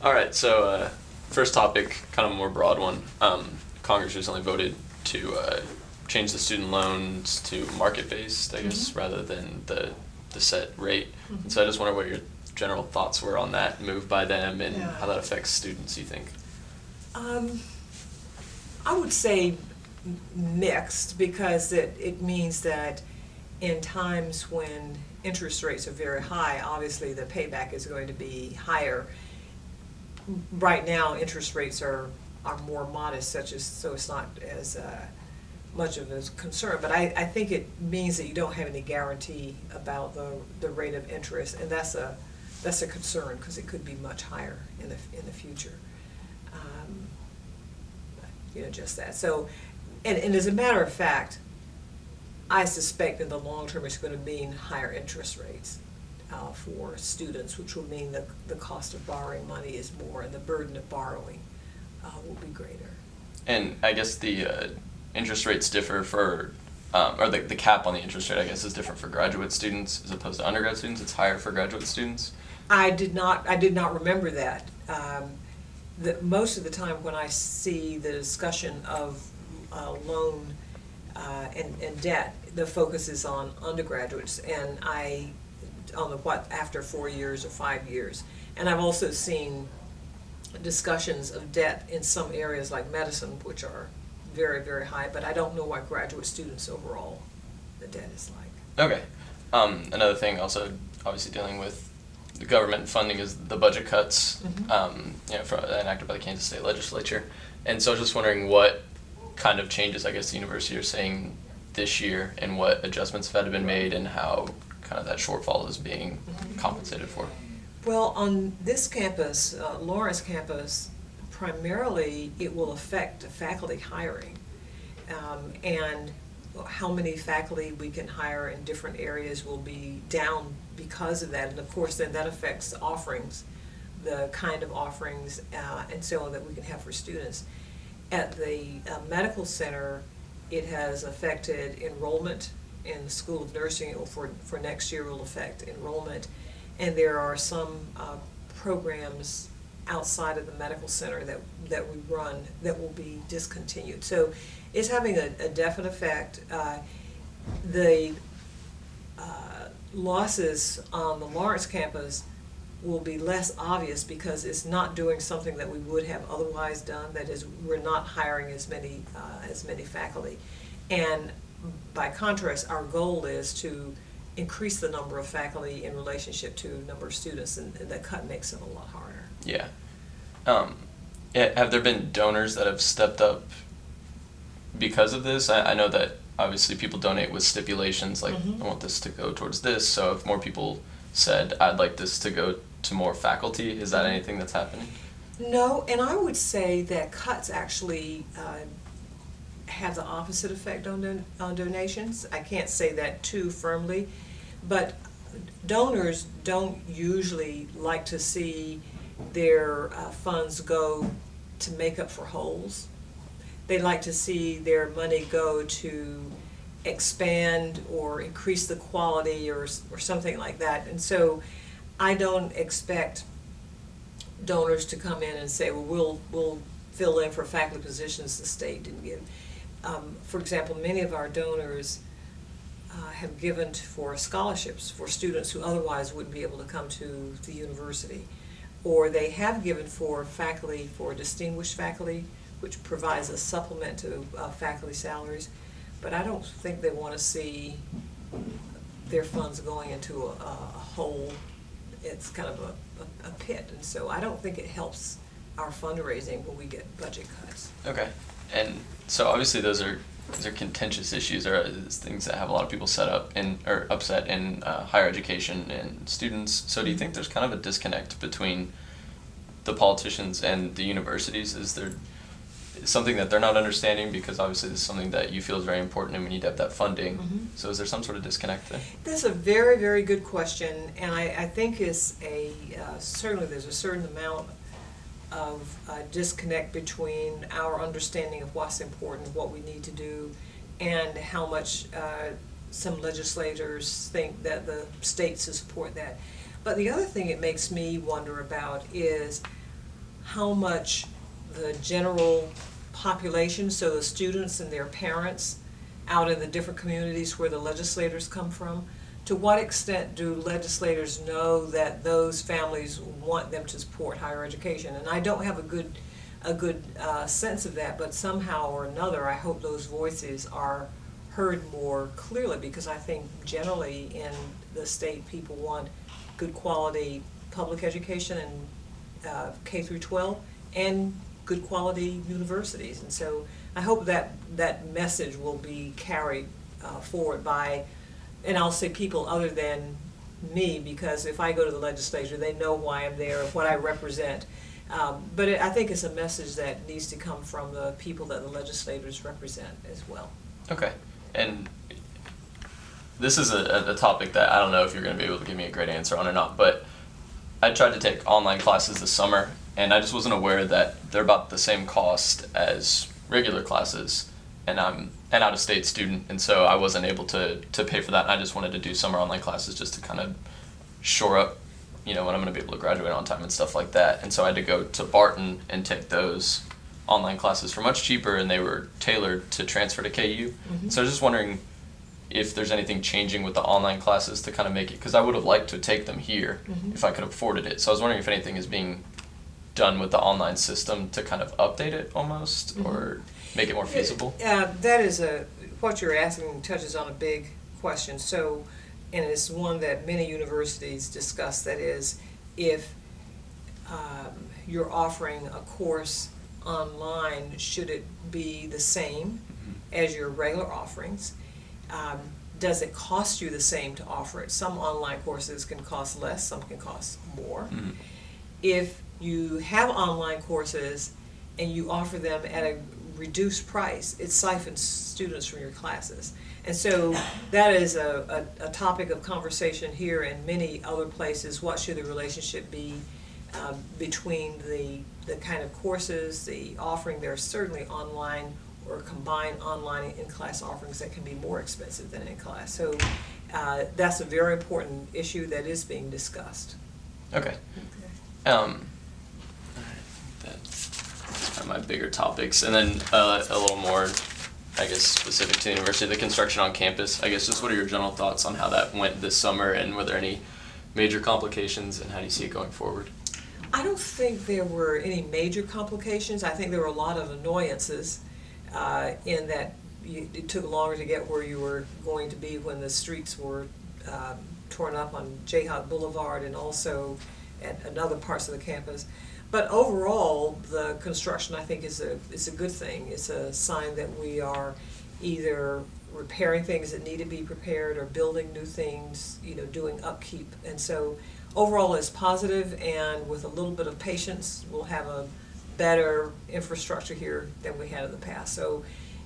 All right, so first topic, kind of a more broad one. Congress recently voted to change the student loans to market-based, I guess, rather than the set rate. And so I just wonder what your general thoughts were on that move by them and Yeah. how that affects students, you think? I would say mixed, because it means that in times when interest rates are very high, obviously the payback is going to be higher. Right now, interest rates are more modest, so it's not as much of a concern. But I think it means that you don't have any guarantee about the rate of interest, and that's a concern, because it could be much higher in the future. Just that. So, and as a matter of fact, I suspect in the long term it's going to mean higher interest rates for students, which will mean that the cost of borrowing money is more, and the burden of borrowing will be greater. And I guess the interest rates differ for, or the cap on the interest rate, I guess, is different for graduate students as opposed to undergrad students. It's higher for graduate students. I did not remember that. Most of the time when I see the discussion of loan and debt, the focus is on undergraduates, and after 4 years or 5 years. And I've also seen discussions of debt in some areas like medicine, which are very, very high, but I don't know what graduate students overall the debt is like. Okay. Another thing also obviously dealing with the government funding is the budget cuts enacted by the Kansas State Legislature. And so I was just wondering what kind of changes, I guess, the university are saying this year, and what adjustments have had been made, and how kind of that shortfall is being compensated for. Well, on this campus, Lawrence campus, primarily it will affect faculty hiring, and how many faculty we can hire in different areas will be down because of that. And of course then that affects the offerings, the kind of offerings and so on that we can have for students. At the medical center, it has affected enrollment in the School of Nursing. It will, for next year, will affect enrollment. And there are some programs outside of the medical center that we run that will be discontinued. So it's having a definite effect. The losses on the Lawrence campus will be less obvious because it's not doing something that we would have otherwise done. That is, we're not hiring as many faculty. And by contrast, our goal is to increase the number of faculty in relationship to number of students, and that cut makes it a lot harder. Yeah. Have there been donors that have stepped up because of this? I know that obviously people donate with stipulations, like I want this to go towards this. So if more people said, I'd like this to go to more faculty, is that anything that's happening? No, and I would say that cuts actually have the opposite effect on donations. I can't say that too firmly, but donors don't usually like to see their funds go to make up for holes. They like to see their money go to expand or increase the quality or something like that. And so I don't expect donors to come in and say, well, we'll fill in for faculty positions the state didn't give. For example, many of our donors have given for scholarships for students who otherwise wouldn't be able to come to the university. Or they have given for faculty, for distinguished faculty, which provides a supplement to faculty salaries. But I don't think they want to see their funds going into a hole. It's kind of a pit, and so I don't think it helps our fundraising when we get budget cuts. Okay. And so obviously those are contentious issues, or things that have a lot of people upset in higher education and students. So do you think there's kind of a disconnect between the politicians and the universities? Is there something that they're not understanding, because obviously this is something that you feel is very important and we need to have that funding. So is there some sort of disconnect there? That's a very, very good question, and I think it's certainly there's a certain amount of disconnect between our understanding of what's important, what we need to do, and how much some legislators think that the states should support that. But the other thing it makes me wonder about is how much the general population, so the students and their parents out in the different communities where the legislators come from, to what extent do legislators know that those families want them to support higher education? And I don't have a good sense of that, but somehow or another, I hope those voices are heard more clearly, because I think generally in the state, people want good quality public education and K through 12 and good quality universities. And so I hope that that message will be carried forward by, and I'll say people other than me, because if I go to the legislature, they know why I'm there, what I represent. But I think it's a message that needs to come from the people that the legislators represent as well. Okay. And this is a topic that I don't know if you're going to be able to give me a great answer on or not, but I tried to take online classes this summer, and I just wasn't aware that they're about the same cost as regular classes, and I'm an out-of-state student, and so I wasn't able to pay for that, and I just wanted to do summer online classes just to kind of shore up, you know, when I'm going to be able to graduate on time and stuff like that. And so I had to go to Barton and take those online classes for much cheaper, and they were tailored to transfer to KU. Mm-hmm. So I was just wondering if there's anything changing with the online classes to kind of make it, because I would have liked to take them here Mm-hmm. if I could have afforded it. So I was wondering if anything is being done with the online system to kind of update it almost, Mm-hmm. or make it more feasible. That is what you're asking touches on a big question. So, and it's one that many universities discuss, that is, if you're offering a course online, should it be the same as your regular offerings? Does it cost you the same to offer it? Some online courses can cost less, some can cost more. Mm-hmm. If you have online courses and you offer them at a reduced price, it siphons students from your classes. And so that is a topic of conversation here and many other places. What should the relationship be between the kind of courses, the offering? There are certainly online or combined online and in-class offerings that can be more expensive than in-class. So that's a very important issue that is being discussed. Okay. That's kind of my bigger topics. And then a little more, I guess, specific to the university, the construction on campus. I guess just what are your general thoughts on how that went this summer, and were there any major complications, and how do you see it going forward? I don't think there were any major complications. I think there were a lot of annoyances in that it took longer to get where you were going to be when the streets were torn up on Jayhawk Boulevard and also at other parts of the campus. But overall, the construction, I think, is a good thing. It's a sign that we are either repairing things that need to be repaired or building new things, you know, doing upkeep. And so overall it's positive, and with a little bit of patience, we'll have a better infrastructure here than we had in the past. So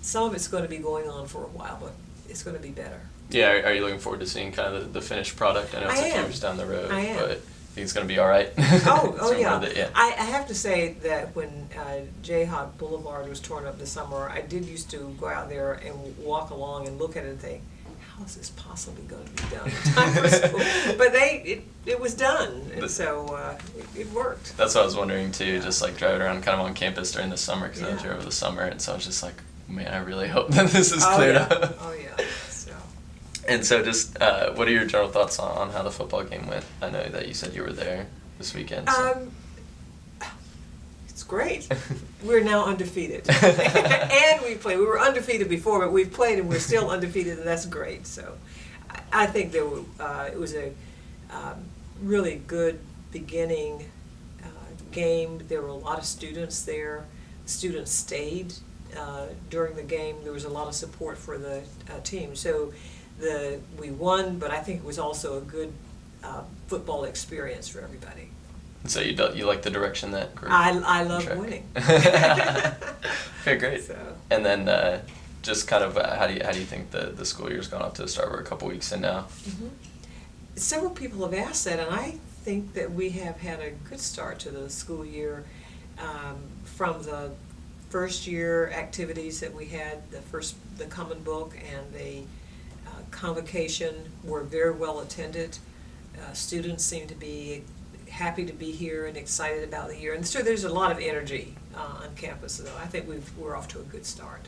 some of it's going to be going on for a while, but it's going to be better. Yeah, are you looking forward to seeing kind of the finished product? I know it's a few years down the road, I am. but I think it's going to be all right. Oh It's yeah. worth it, yeah. I have to say that when Jayhawk Boulevard was torn up this summer, I did used to go out there and walk along and look at it and think, how is this possibly going to be done in time for school? But it was done, and so it worked. That's what I was wondering too, just like driving around kind of on campus during the summer, because I was Yeah. here over the summer, and so I was just like, man, I really hope that this is Oh cleared yeah. up. Oh yeah. So. And so just, what are your general thoughts on how the football game went? I know that you said you were there this weekend. So. It's great. We're now undefeated. And we played. We were undefeated before, but we've played and we're still undefeated, and that's great. So I think it was a really good beginning game. There were a lot of students there. Students stayed during the game. There was a lot of support for the team. So we won, but I think it was also a good football experience for everybody. So you like the direction that group? I love track? winning. Okay, great. So. And then just kind of how do you think the school year's gone off to a start? We're a couple weeks in now. Mm-hmm. Several people have asked that, and I think that we have had a good start to the school year. From the first year activities that we had, the Common Book and the convocation were very well attended. Students seem to be happy to be here and excited about the year. And so there's a lot of energy on campus, so I think we're off to a good start.